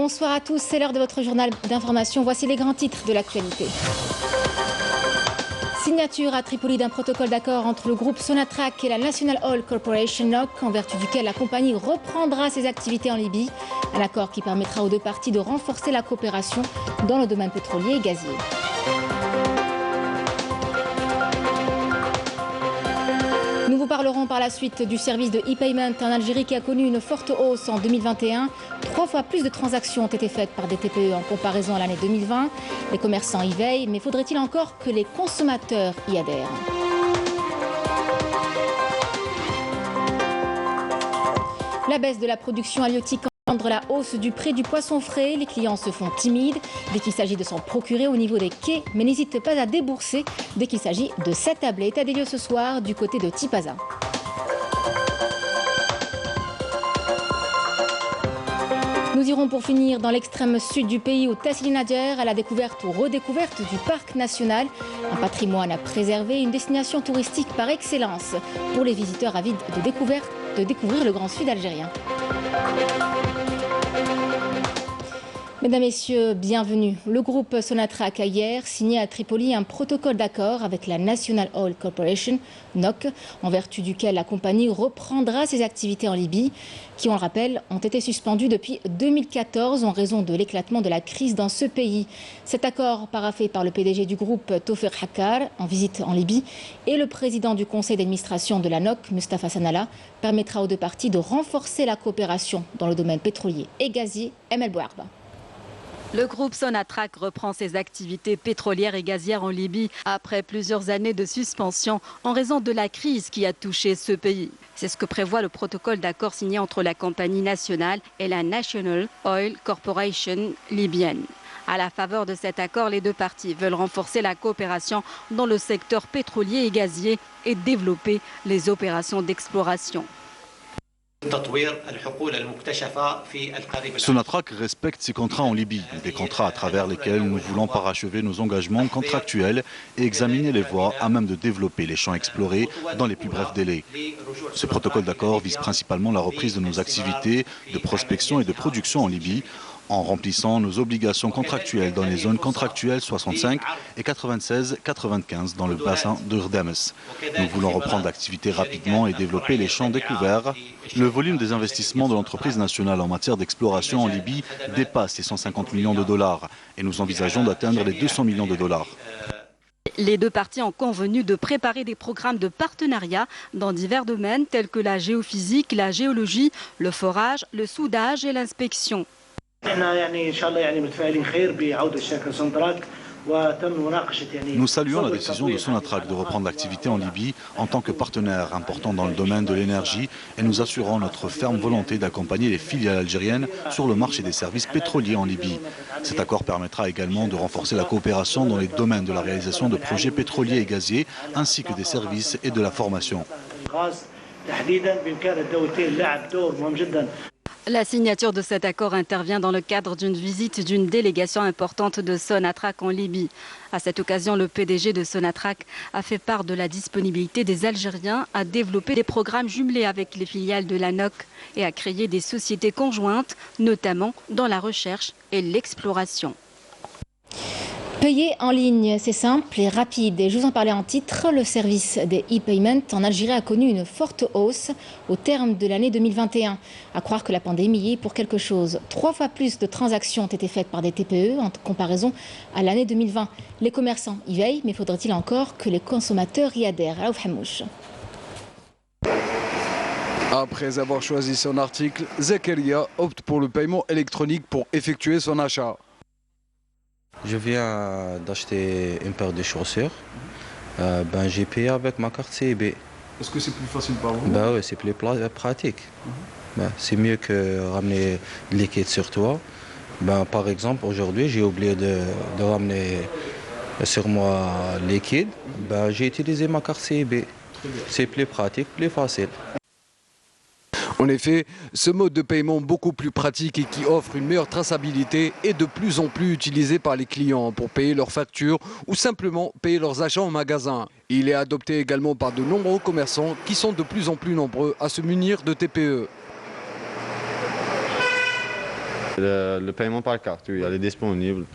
Bonsoir à tous, c'est l'heure de votre journal d'information. Voici les grands titres de l'actualité. Signature à Tripoli d'un protocole d'accord entre le groupe Sonatrach et la National Oil Corporation NOC, en vertu duquel la compagnie reprendra ses activités en Libye. Un accord qui permettra aux deux parties de renforcer la coopération dans le domaine pétrolier et gazier. Nous vous parlerons par la suite du service de e-payment en Algérie qui a connu une forte hausse en 2021. 3 fois plus de transactions ont été faites par des TPE en comparaison à l'année 2020. Les commerçants y veillent, mais faudrait-il encore que les consommateurs y adhèrent? La baisse de la production halieutique engendre la hausse du prix du poisson frais. Les clients se font timides dès qu'il s'agit de s'en procurer au niveau des quais, mais n'hésitent pas à débourser dès qu'il s'agit de s'attabler. État des lieux ce soir du côté de Tipaza. Nous irons pour finir dans l'extrême sud du pays, au Tassili Nadjer, à la découverte ou redécouverte du parc national. Un patrimoine à préserver, une destination touristique par excellence pour les visiteurs avides de découvrir le grand sud algérien. Mesdames, Messieurs, bienvenue. Le groupe Sonatrach a hier signé à Tripoli un protocole d'accord avec la National Oil Corporation, NOC, en vertu duquel la compagnie reprendra ses activités en Libye, qui, on le rappelle, ont été suspendues depuis 2014 en raison de l'éclatement de la crise dans ce pays. Cet accord, paraphé par le PDG du groupe Tawfiq Hakkar, en visite en Libye, et le président du conseil d'administration de la NOC, Mustafa Sanalla, permettra aux deux parties de renforcer la coopération dans le domaine pétrolier et gazier. Emel Bouarba. Le groupe Sonatrach reprend ses activités pétrolières et gazières en Libye après plusieurs années de suspension en raison de la crise qui a touché ce pays. C'est ce que prévoit le protocole d'accord signé entre la compagnie nationale et la National Oil Corporation libyenne. À la faveur de cet accord, les deux parties veulent renforcer la coopération dans le secteur pétrolier et gazier et développer les opérations d'exploration. Sonatrach respecte ses contrats en Libye, des contrats à travers lesquels nous voulons parachever nos engagements contractuels et examiner les voies à même de développer les champs explorés dans les plus brefs délais. Ce protocole d'accord vise principalement la reprise de nos activités de prospection et de production en Libye, en remplissant nos obligations contractuelles dans les zones contractuelles 65 et 96-95 dans le bassin de Rdames. Nous voulons reprendre l'activité rapidement et développer les champs découverts. Le volume des investissements de l'entreprise nationale en matière d'exploration en Libye dépasse les 150 millions de dollars et nous envisageons d'atteindre les 200 millions de dollars. Les deux parties ont convenu de préparer des programmes de partenariat dans divers domaines tels que la géophysique, la géologie, le forage, le soudage et l'inspection. Nous saluons la décision de Sonatrach de reprendre l'activité en Libye en tant que partenaire important dans le domaine de l'énergie et nous assurons notre ferme volonté d'accompagner les filiales algériennes sur le marché des services pétroliers en Libye. Cet accord permettra également de renforcer la coopération dans les domaines de la réalisation de projets pétroliers et gaziers ainsi que des services et de la formation. La signature de cet accord intervient dans le cadre d'une visite d'une délégation importante de Sonatrach en Libye. À cette occasion, le PDG de Sonatrach a fait part de la disponibilité des Algériens à développer des programmes jumelés avec les filiales de la NOC et à créer des sociétés conjointes, notamment dans la recherche et l'exploration. Payer en ligne, c'est simple et rapide. Et je vous en parlais en titre, le service des e-payment en Algérie a connu une forte hausse au terme de l'année 2021. À croire que la pandémie y est pour quelque chose. 3 fois plus de transactions ont été faites par des TPE en comparaison à l'année 2020. Les commerçants y veillent, mais faudrait-il encore que les consommateurs y adhèrent? Raouf Hamouche. Après avoir choisi son article, Zakaria opte pour le paiement électronique pour effectuer son achat. Je viens d'acheter une paire de chaussures. J'ai payé avec ma carte CIB. Est-ce que c'est plus facile par vous? Oui, c'est plus pratique. C'est mieux que ramener le liquide sur toi. Par exemple, aujourd'hui, j'ai oublié de ramener sur moi liquide. J'ai utilisé ma carte CIB. C'est plus pratique, plus facile. En effet, ce mode de paiement beaucoup plus pratique et qui offre une meilleure traçabilité est de plus en plus utilisé par les clients pour payer leurs factures ou simplement payer leurs achats en magasin. Il est adopté également par de nombreux commerçants qui sont de plus en plus nombreux à se munir de TPE. Le paiement par carte, oui, elle est disponible.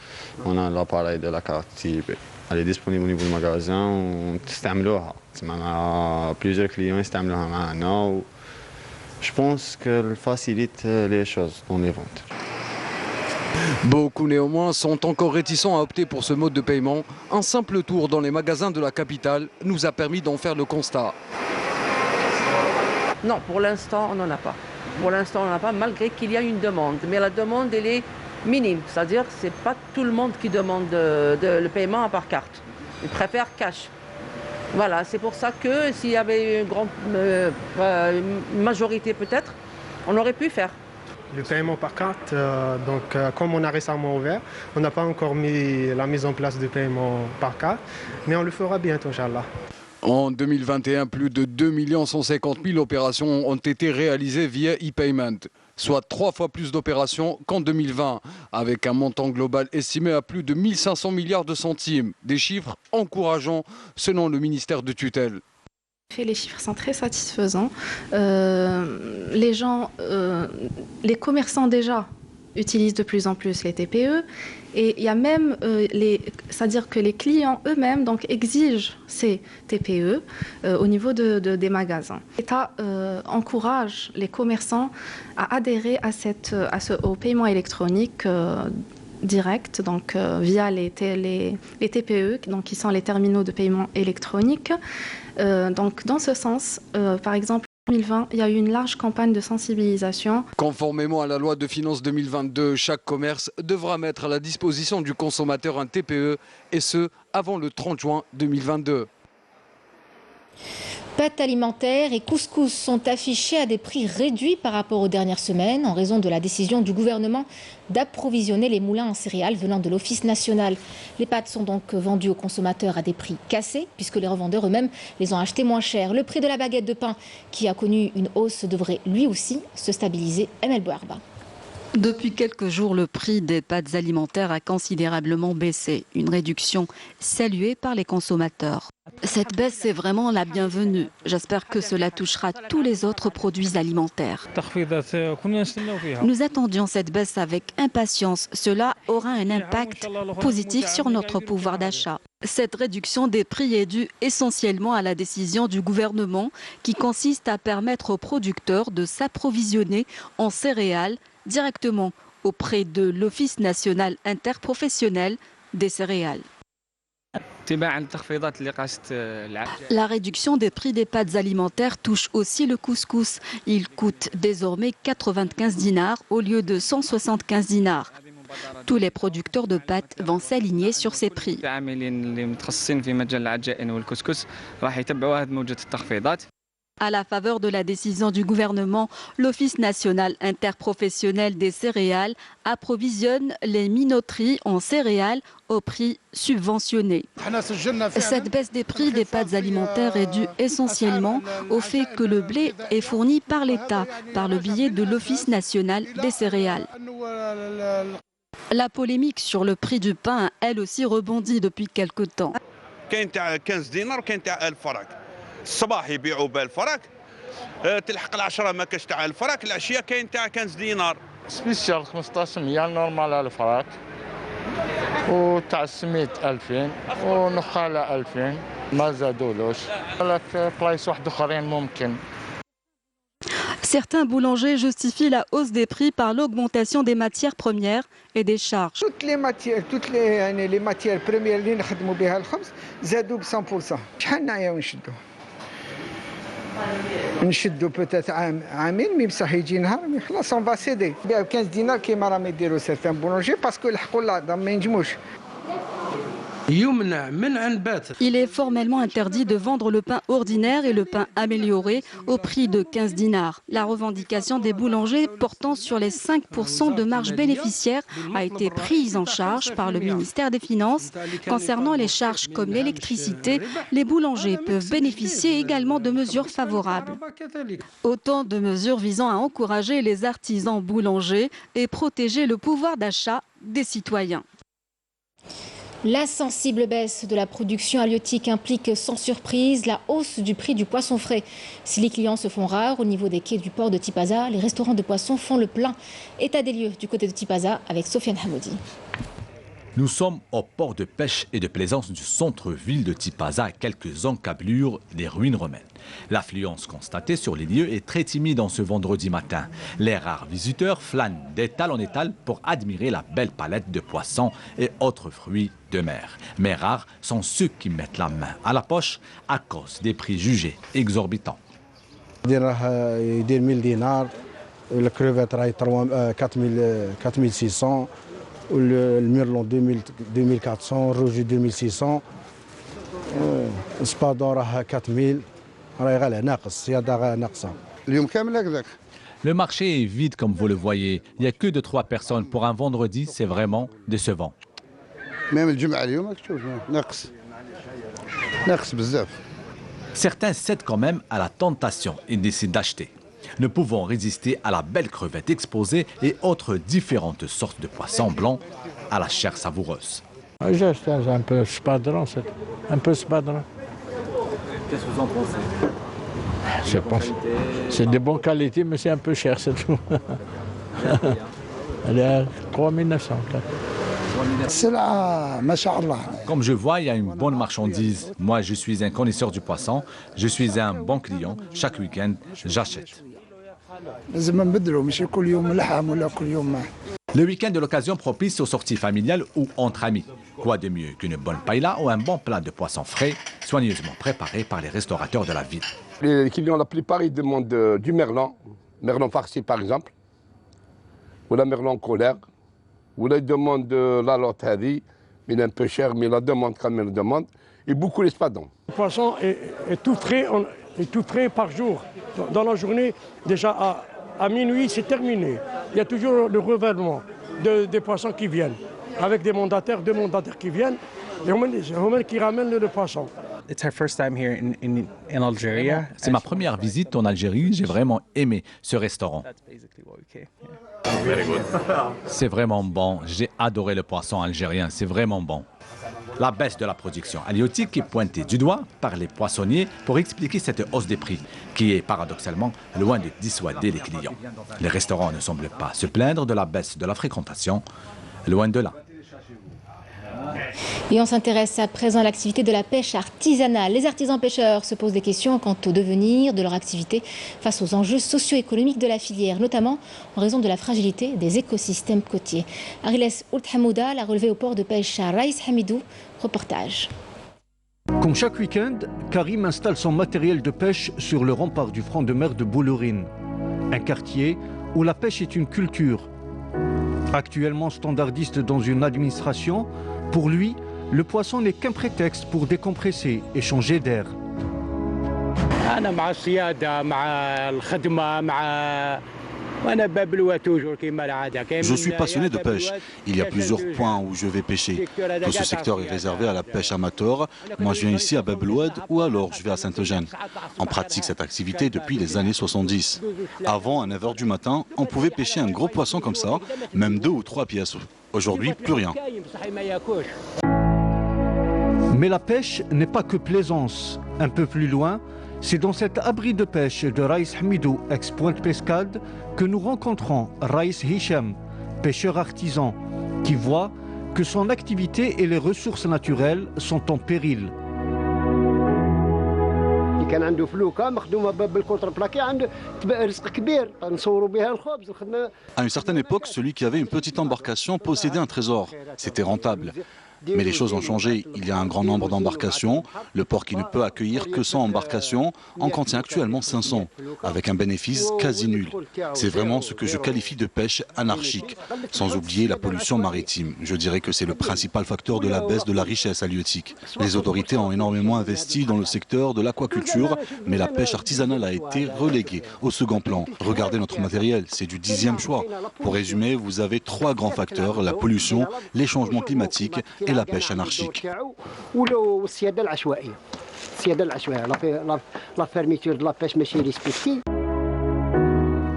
On a l'appareil de la carte type. Elle est disponible au niveau du magasin. On a plusieurs clients qui maintenant. Je pense qu'elle facilite les choses dans les ventes. Beaucoup néanmoins sont encore réticents à opter pour ce mode de paiement. Un simple tour dans les magasins de la capitale nous a permis d'en faire le constat. Non, pour l'instant, on n'en a pas. Pour l'instant, on n'en a pas, malgré qu'il y a une demande. Mais la demande, elle est minime. C'est-à-dire que ce n'est pas tout le monde qui demande le paiement par carte. Ils préfèrent cash. Voilà, c'est pour ça que s'il y avait une grande majorité peut-être, on aurait pu faire. Le paiement par carte, comme on a récemment ouvert, on n'a pas encore mis la mise en place de paiement par carte, mais on le fera bientôt, Inch'Allah. En 2021, plus de 2 150 000 opérations ont été réalisées via e-payment, soit 3 fois plus d'opérations qu'en 2020, avec un montant global estimé à plus de 1500 milliards de centimes. Des chiffres encourageants selon le ministère de tutelle. Les chiffres sont très satisfaisants. Les commerçants déjà utilisent de plus en plus les TPE et il y a même c'est-à-dire que les clients eux-mêmes donc exigent ces TPE au niveau des magasins. L'État encourage les commerçants à adhérer au paiement électronique direct, donc via les TPE, donc qui sont les terminaux de paiement électronique. Donc dans ce sens, par exemple, en 2020, il y a eu une large campagne de sensibilisation. Conformément à la loi de finances 2022, chaque commerce devra mettre à la disposition du consommateur un TPE, et ce, avant le 30 juin 2022. Pâtes alimentaires et couscous sont affichés à des prix réduits par rapport aux dernières semaines en raison de la décision du gouvernement d'approvisionner les moulins en céréales venant de l'Office national. Les pâtes sont donc vendues aux consommateurs à des prix cassés puisque les revendeurs eux-mêmes les ont achetées moins cher. Le prix de la baguette de pain qui a connu une hausse devrait lui aussi se stabiliser. Emel Bouarba. Depuis quelques jours, le prix des pâtes alimentaires a considérablement baissé. Une réduction saluée par les consommateurs. Cette baisse est vraiment la bienvenue. J'espère que cela touchera tous les autres produits alimentaires. Nous attendions cette baisse avec impatience. Cela aura un impact positif sur notre pouvoir d'achat. Cette réduction des prix est due essentiellement à la décision du gouvernement qui consiste à permettre aux producteurs de s'approvisionner en céréales directement auprès de l'Office national interprofessionnel des céréales. La réduction des prix des pâtes alimentaires touche aussi le couscous. Il coûte désormais 95 dinars au lieu de 175 dinars. Tous les producteurs de pâtes vont s'aligner sur ces prix. À la faveur de la décision du gouvernement, l'Office national interprofessionnel des céréales approvisionne les minoteries en céréales au prix subventionné. Cette baisse des prix des pâtes alimentaires est due essentiellement au fait que le blé est fourni par l'État par le biais de l'Office national des céréales. La polémique sur le prix du pain a elle aussi rebondi depuis quelque temps. الصباح يبيعوا بالفرق تلحق العشرة ما كاش تاع الفرق العشيه كاين تاع 15 دينار سبيسيال 15 ريال نورمال على الفرق وتاع السميد 2000 ونخاله 2000 ما زادولوش لك بلايص واحد اخرين ممكن. Certains boulangers justifient la hausse des prix par l'augmentation des matières premières et des charges. Toutes les matières premières اللي نخدموا بها الخبز زادوا ب 100%. شحال نعيا ونشدوا. نشدوا بوتيت عامين مي بصح يجي نهار خلاص اون فا سيدي. بها ب 15 دينار كيما راهم يديروا سيرتان بولونجي باسكو يلحقوا لا ما ينجموش. Il est formellement interdit de vendre le pain ordinaire et le pain amélioré au prix de 15 dinars. La revendication des boulangers portant sur les 5% de marge bénéficiaire a été prise en charge par le ministère des Finances. Concernant les charges comme l'électricité, les boulangers peuvent bénéficier également de mesures favorables. Autant de mesures visant à encourager les artisans boulangers et protéger le pouvoir d'achat des citoyens. La sensible baisse de la production halieutique implique sans surprise la hausse du prix du poisson frais. Si les clients se font rares au niveau des quais du port de Tipaza, les restaurants de poissons font le plein. État des lieux du côté de Tipaza avec Sofiane Hamoudi. Nous sommes au port de pêche et de plaisance du centre-ville de Tipaza, à quelques encablures des ruines romaines. L'affluence constatée sur les lieux est très timide en ce vendredi matin. Les rares visiteurs flânent d'étal en étal pour admirer la belle palette de poissons et autres fruits de mer. Mais rares sont ceux qui mettent la main à la poche à cause des prix jugés exorbitants. 1000 dinars, le crevette 4600. Le merlon 2400, rouge 2600, spador 4000. Le marché est vide comme vous le voyez. Il n'y a que 2-3 personnes. Pour un vendredi, c'est vraiment décevant. Certains cèdent quand même à la tentation et décident d'acheter. Ne pouvons résister à la belle crevette exposée et autres différentes sortes de poissons blancs à la chair savoureuse. J'ai acheté un peu spadron, un peu spadron. Qu'est-ce que vous en pensez? Je pense. C'est de bonne qualité, mais c'est un peu cher, c'est tout. Elle est à 3900. Comme je vois, il y a une bonne marchandise. Moi, je suis un connaisseur du poisson. Je suis un bon client. Chaque week-end, j'achète. Le week-end de l'occasion propice aux sorties familiales ou entre amis. Quoi de mieux qu'une bonne paella ou un bon plat de poisson frais, soigneusement préparé par les restaurateurs de la ville. Les clients, la plupart, ils demandent du merlan farci par exemple, ou la merlan colère, ou là ils demandent la loterie, mais il est un peu cher, mais la demande quand même la demande, et beaucoup l'espadon. Le poisson est tout frais, par jour. Dans la journée, déjà à minuit, c'est terminé. Il y a toujours le renouvellement des poissons qui viennent, avec deux mandataires qui viennent, et qui ramènent le poisson. C'est ma première visite en Algérie. J'ai vraiment aimé ce restaurant. C'est vraiment bon. J'ai adoré le poisson algérien. C'est vraiment bon. La baisse de la production halieutique est pointée du doigt par les poissonniers pour expliquer cette hausse des prix qui est paradoxalement loin de dissuader les clients. Les restaurants ne semblent pas se plaindre de la baisse de la fréquentation, loin de là. Et on s'intéresse à présent à l'activité de la pêche artisanale. Les artisans pêcheurs se posent des questions quant au devenir de leur activité face aux enjeux socio-économiques de la filière, notamment en raison de la fragilité des écosystèmes côtiers. Ariles Ould-Hamouda l'a relevé au port de pêche à Raïs Hamidou. Reportage. Comme chaque week-end, Karim installe son matériel de pêche sur le rempart du front de mer de Boulourine, un quartier où la pêche est une culture. Actuellement standardiste dans une administration, pour lui, le poisson n'est qu'un prétexte pour décompresser et changer d'air. Je suis passionné de pêche. Il y a plusieurs points où je vais pêcher. Tout ce secteur est réservé à la pêche amateur. Moi, je viens ici à Bab el-Oued ou alors je vais à Saint-Eugène. On pratique cette activité depuis les années 70. Avant, à 9 h du matin, on pouvait pêcher un gros poisson comme ça, même 2 ou 3 pièces. Aujourd'hui, plus rien. Mais la pêche n'est pas que plaisance. Un peu plus loin, c'est dans cet abri de pêche de Raïs Hamidou, ex-Pointe Pescade, que nous rencontrons Raïs Hicham, pêcheur artisan, qui voit que son activité et les ressources naturelles sont en péril. À une certaine époque, celui qui avait une petite embarcation possédait un trésor. C'était rentable. Mais les choses ont changé. Il y a un grand nombre d'embarcations. Le port qui ne peut accueillir que 100 embarcations en contient actuellement 500, avec un bénéfice quasi nul. C'est vraiment ce que je qualifie de pêche anarchique, sans oublier la pollution maritime. Je dirais que c'est le principal facteur de la baisse de la richesse halieutique. Les autorités ont énormément investi dans le secteur de l'aquaculture, mais la pêche artisanale a été reléguée au second plan. Regardez notre matériel, c'est du 10e choix. Pour résumer, vous avez 3 grands facteurs, la pollution, les changements climatiques et la pêche anarchique.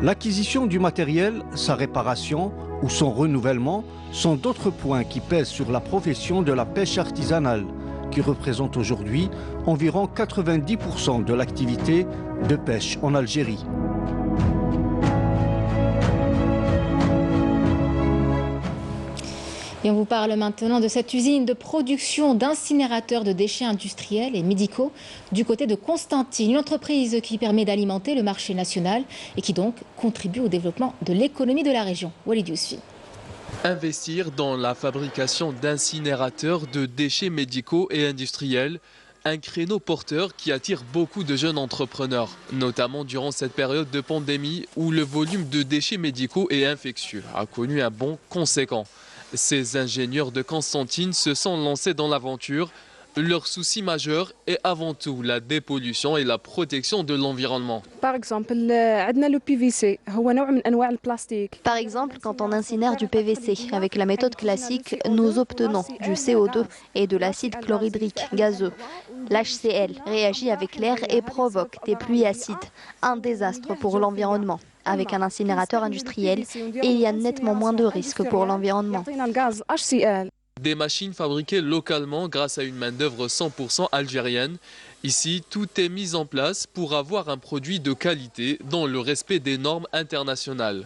L'acquisition du matériel, sa réparation, ou son renouvellement sont d'autres points qui pèsent sur la profession de la pêche artisanale, qui représente aujourd'hui environ 90% de l'activité de pêche en Algérie. Et on vous parle maintenant de cette usine de production d'incinérateurs de déchets industriels et médicaux du côté de Constantine, une entreprise qui permet d'alimenter le marché national et qui donc contribue au développement de l'économie de la région. Walid Yousfi. Investir dans la fabrication d'incinérateurs de déchets médicaux et industriels, un créneau porteur qui attire beaucoup de jeunes entrepreneurs, notamment durant cette période de pandémie où le volume de déchets médicaux et infectieux a connu un bond conséquent. Ces ingénieurs de Constantine se sont lancés dans l'aventure. Leur souci majeur est avant tout la dépollution et la protection de l'environnement. Par exemple, le PVC, Par exemple, quand on incinère du PVC, avec la méthode classique, nous obtenons du CO2 et de l'acide chlorhydrique gazeux. L'HCl réagit avec l'air et provoque des pluies acides, un désastre pour l'environnement. Avec un incinérateur industriel, il y a nettement moins de risques pour l'environnement. Des machines fabriquées localement grâce à une main-d'œuvre 100% algérienne. Ici, tout est mis en place pour avoir un produit de qualité dans le respect des normes internationales.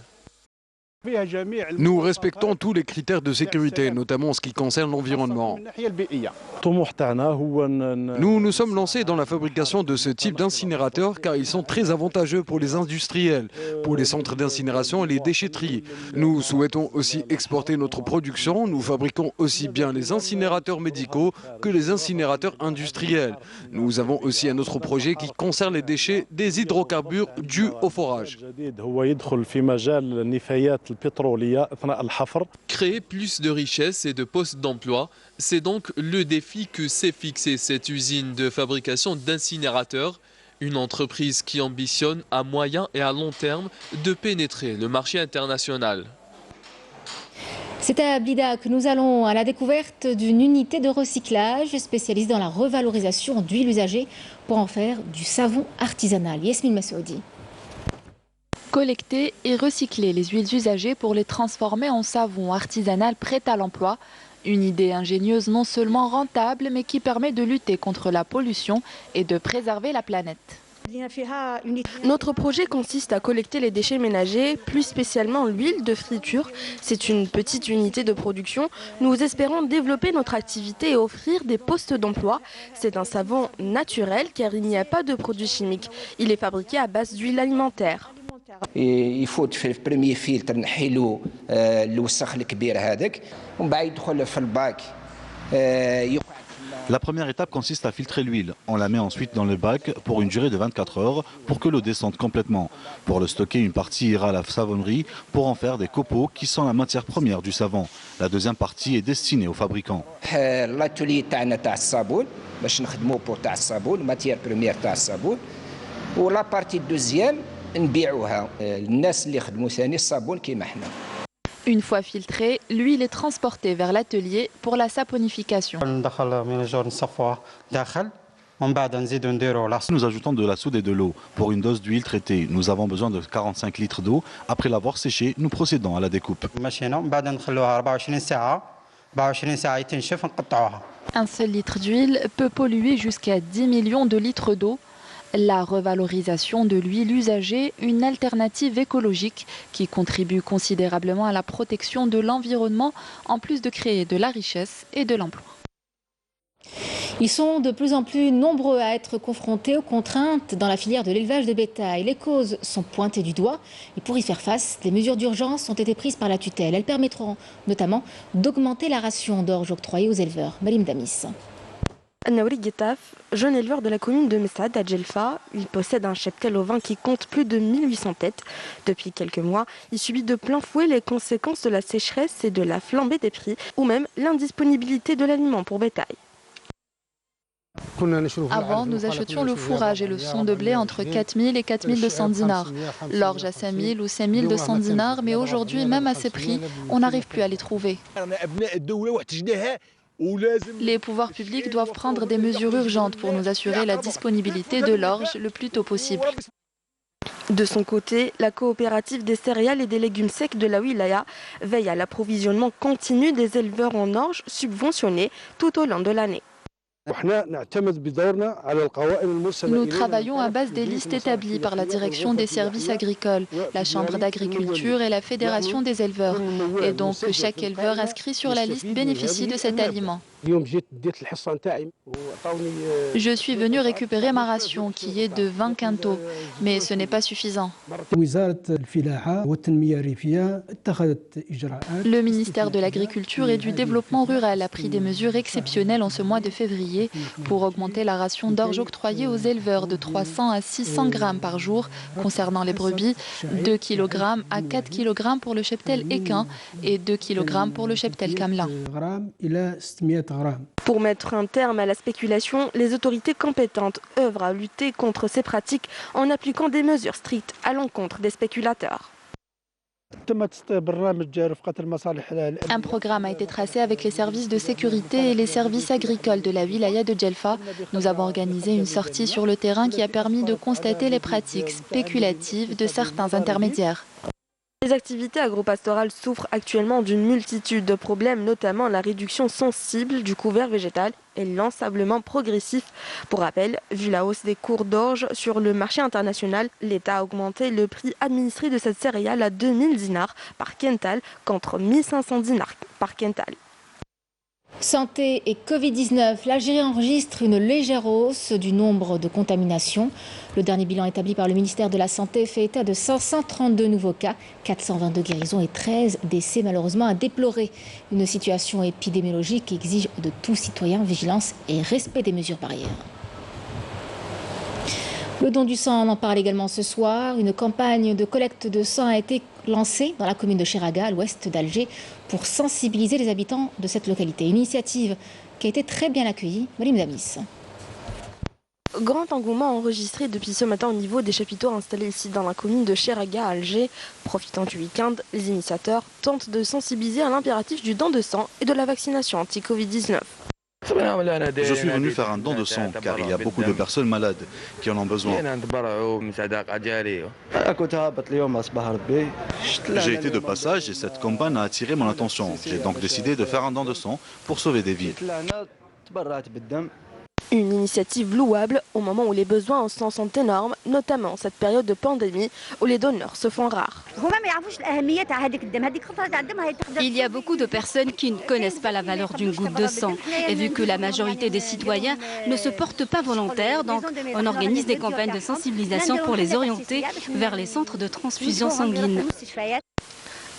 Nous respectons tous les critères de sécurité, notamment en ce qui concerne l'environnement. Nous nous sommes lancés dans la fabrication de ce type d'incinérateurs car ils sont très avantageux pour les industriels, pour les centres d'incinération et les déchetteries. Nous souhaitons aussi exporter notre production. Nous fabriquons aussi bien les incinérateurs médicaux que les incinérateurs industriels. Nous avons aussi un autre projet qui concerne les déchets des hydrocarbures dus au forage. Créer plus de richesses et de postes d'emploi, c'est donc le défi que s'est fixé cette usine de fabrication d'incinérateurs, une entreprise qui ambitionne à moyen et à long terme de pénétrer le marché international. C'est à Blida que nous allons à la découverte d'une unité de recyclage spécialisée dans la revalorisation d'huiles usagées pour en faire du savon artisanal. Yasmine Massoudi. Collecter et recycler les huiles usagées pour les transformer en savon artisanal prêt à l'emploi. Une idée ingénieuse non seulement rentable, mais qui permet de lutter contre la pollution et de préserver la planète. Notre projet consiste à collecter les déchets ménagers, plus spécialement l'huile de friture. C'est une petite unité de production. Nous espérons développer notre activité et offrir des postes d'emploi. C'est un savon naturel car il n'y a pas de produits chimiques. Il est fabriqué à base d'huile alimentaire. يفوت في البريمي فيلتر نحيلو الوسخ الكبير هذاك ومن بعد يدخل في الباك. La première étape consiste à filtrer l'huile. On la met ensuite dans le bac pour une durée de 24 heures pour que l'eau descende complètement. Pour le stocker, une partie ira à la savonnerie pour en faire des copeaux qui sont la matière première du savon. La deuxième partie est destinée aux fabricants. l'atelier تاعنا تاع الصابون باش نخدموا بو تاع الصابون ماتيير بريمير تاع الصابون ولا بارتي دوزيام نبيعوها للناس اللي يخدموا ثاني الصابون كيما حنا. Une fois filtrée, l'huile est transportée vers l'atelier pour la saponification. Nous ajoutons de la soude et de l'eau. Pour une dose d'huile traitée, nous avons besoin de 45 litres d'eau. Après l'avoir séchée, nous procédons à la découpe. Un seul litre d'huile peut polluer jusqu'à 10 millions de litres d'eau. La revalorisation de l'huile usagée, une alternative écologique qui contribue considérablement à la protection de l'environnement, en plus de créer de la richesse et de l'emploi. Ils sont de plus en plus nombreux à être confrontés aux contraintes dans la filière de l'élevage de bétail. Les causes sont pointées du doigt et pour y faire face, des mesures d'urgence ont été prises par la tutelle. Elles permettront notamment d'augmenter la ration d'orge octroyée aux éleveurs. Malim Damis. Naouri Guetaf, jeune éleveur de la commune de Messad à Djelfa, il possède un cheptel ovin qui compte plus de 1800 têtes. Depuis quelques mois, il subit de plein fouet les conséquences de la sécheresse et de la flambée des prix, ou même l'indisponibilité de l'aliment pour bétail. Avant, nous achetions le fourrage et le son de blé entre 4000 et 4200 dinars, l'orge à 5000 ou 5200 dinars, mais aujourd'hui, même à ces prix, on n'arrive plus à les trouver. Les pouvoirs publics doivent prendre des mesures urgentes pour nous assurer la disponibilité de l'orge le plus tôt possible. De son côté, la coopérative des céréales et des légumes secs de la wilaya veille à l'approvisionnement continu des éleveurs en orge subventionnés tout au long de l'année. Nous travaillons à base des listes établies par la direction des services agricoles, la Chambre d'agriculture et la Fédération des éleveurs. Et donc chaque éleveur inscrit sur la liste bénéficie de cet aliment. Je suis venu récupérer ma ration qui est de 20 quintaux, mais ce n'est pas suffisant. Le ministère de l'Agriculture et du Développement rural a pris des mesures exceptionnelles en ce mois de février pour augmenter la ration d'orge octroyée aux éleveurs de 300 à 600 grammes par jour concernant les brebis, 2 kg à 4 kg pour le cheptel équin et 2 kg pour le cheptel camelin. Pour mettre un terme à la spéculation, les autorités compétentes œuvrent à lutter contre ces pratiques en appliquant des mesures strictes à l'encontre des spéculateurs. Un programme a été tracé avec les services de sécurité et les services agricoles de la wilaya de Djelfa. Nous avons organisé une sortie sur le terrain qui a permis de constater les pratiques spéculatives de certains intermédiaires. Les activités agropastorales souffrent actuellement d'une multitude de problèmes, notamment la réduction sensible du couvert végétal et l'ensablement progressif. Pour rappel, vu la hausse des cours d'orge sur le marché international, l'État a augmenté le prix administré de cette céréale à 2000 dinars par quintal contre 1500 dinars par quintal. Santé et Covid-19, l'Algérie enregistre une légère hausse du nombre de contaminations. Le dernier bilan établi par le ministère de la Santé fait état de 532 nouveaux cas, 422 guérisons et 13 décès malheureusement à déplorer. Une situation épidémiologique qui exige de tout citoyen vigilance et respect des mesures barrières. Le don du sang, on en parle également ce soir. Une campagne de collecte de sang a été lancée dans la commune de Cheraga, à l'ouest d'Alger, pour sensibiliser les habitants de cette localité. Une initiative qui a été très bien accueillie. Malim Damis. Grand engouement enregistré depuis ce matin au niveau des chapiteaux installés ici dans la commune de Cheraga à Alger. Profitant du week-end, les initiateurs tentent de sensibiliser à l'impératif du don de sang et de la vaccination anti-Covid-19. Je suis venu faire un don de sang car il y a beaucoup de personnes malades qui en ont besoin. J'ai été de passage et cette campagne a attiré mon attention. J'ai donc décidé de faire un don de sang pour sauver des vies. Une initiative louable au moment où les besoins en sang sont énormes, notamment en cette période de pandémie où les donneurs se font rares. Il y a beaucoup de personnes qui ne connaissent pas la valeur d'une goutte de sang. Et vu que la majorité des citoyens ne se portent pas volontaires, donc on organise des campagnes de sensibilisation pour les orienter vers les centres de transfusion sanguine.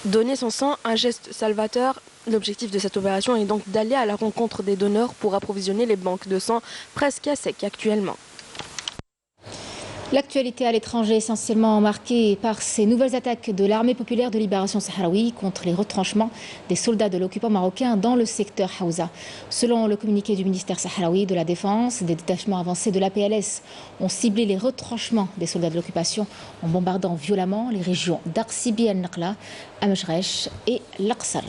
Donner son sang, un geste salvateur. L'objectif de cette opération est donc d'aller à la rencontre des donneurs pour approvisionner les banques de sang presque à sec actuellement. L'actualité à l'étranger essentiellement marquée par ces nouvelles attaques de l'armée populaire de libération sahraoui contre les retranchements des soldats de l'occupant marocain dans le secteur Haouza. Selon le communiqué du ministère sahraoui de la Défense, des détachements avancés de l'APLS ont ciblé les retranchements des soldats de l'occupation en bombardant violemment les régions d'Arsibi el-Naqla, Amjresh et Laqsar.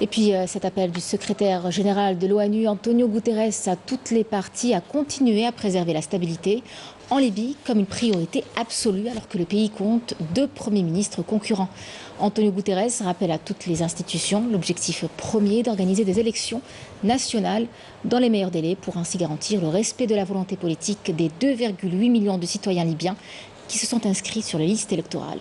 Et puis cet appel du secrétaire général de l'ONU, Antonio Guterres, à toutes les parties à continuer à préserver la stabilité en Libye comme une priorité absolue alors que le pays compte 2 premiers ministres concurrents. Antonio Guterres rappelle à toutes les institutions l'objectif premier d'organiser des élections nationales dans les meilleurs délais pour ainsi garantir le respect de la volonté politique des 2,8 millions de citoyens libyens qui se sont inscrits sur les listes électorales.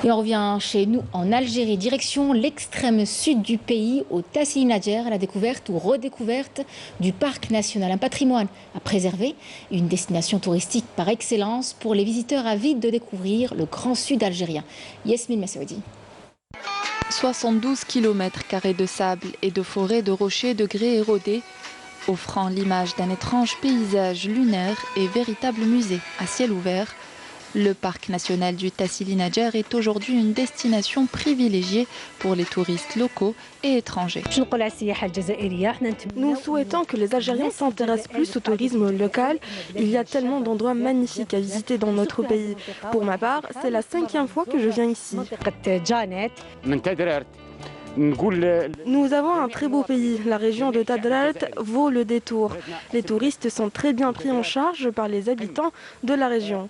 Et on revient chez nous en Algérie, direction l'extrême sud du pays, au Tassili Nadjer, à la découverte ou redécouverte du parc national. Un patrimoine à préserver, une destination touristique par excellence pour les visiteurs avides de découvrir le grand sud algérien. Yasmine Massoudi. 72 km² de sable et de forêts de rochers de grès érodés, offrant l'image d'un étrange paysage lunaire et véritable musée à ciel ouvert. Le parc national du Tassili Nadjer est aujourd'hui une destination privilégiée pour les touristes locaux et étrangers. Nous souhaitons que les Algériens s'intéressent plus au tourisme local. Il y a tellement d'endroits magnifiques à visiter dans notre pays. Pour ma part, c'est la 5e fois que je viens ici. Nous avons un très beau pays. La région de Tadrart vaut le détour. Les touristes sont très bien pris en charge par les habitants de la région.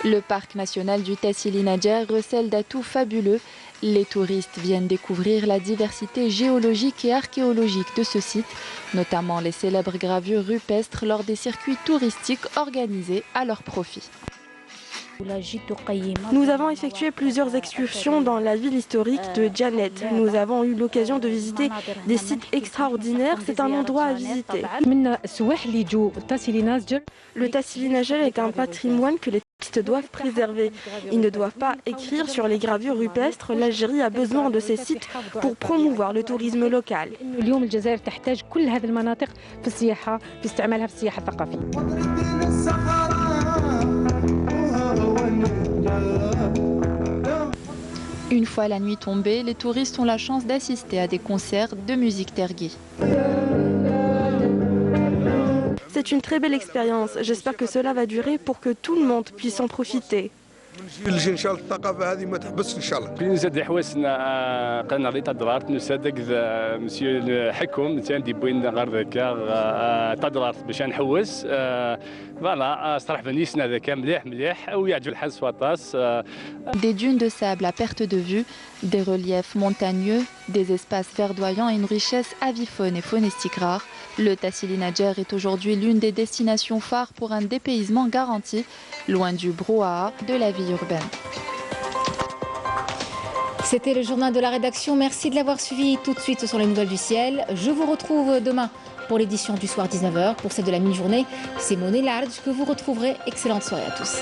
Le parc national du Tassili Nadjer recèle d'atouts fabuleux. Les touristes viennent découvrir la diversité géologique et archéologique de ce site, notamment les célèbres gravures rupestres lors des circuits touristiques organisés à leur profit. Nous avons effectué plusieurs excursions dans la ville historique de Djanet. Nous avons eu l'occasion de visiter des sites extraordinaires. C'est un endroit à visiter. Le Tassili Nadjer est un patrimoine que les touristes doivent préserver. Ils ne doivent pas écrire sur les gravures rupestres. L'Algérie a besoin de ces sites pour promouvoir le tourisme local. Une fois la nuit tombée, les touristes ont la chance d'assister à des concerts de musique tergui. C'est une très belle expérience. J'espère que cela va durer pour que tout le monde puisse en profiter. ان شاء الله الثقافه هذه ما تحبسش ان شاء الله. بنزاد حواسنا قلنا على تدرارت نسادك مسيو حكم تاندي بوين غير تدرارت باش نحوس فوالا صراحه بنيسنا ذاك مليح ويعجب الحظ فطاس. Des dunes de sable à perte de vue, des reliefs montagneux, des espaces verdoyants et une richesse avifaune et faunistique rare. Le Tassili Nadjer est aujourd'hui l'une des destinations phares pour un dépaysement garanti, loin du brouhaha de la vie urbaine. C'était le journal de la rédaction. Merci de l'avoir suivi. Tout de suite, ce sont les nouvelles du ciel. Je vous retrouve demain pour l'édition du soir 19h. Pour celle de la mi-journée, c'est Monet Large que vous retrouverez. Excellente soirée à tous.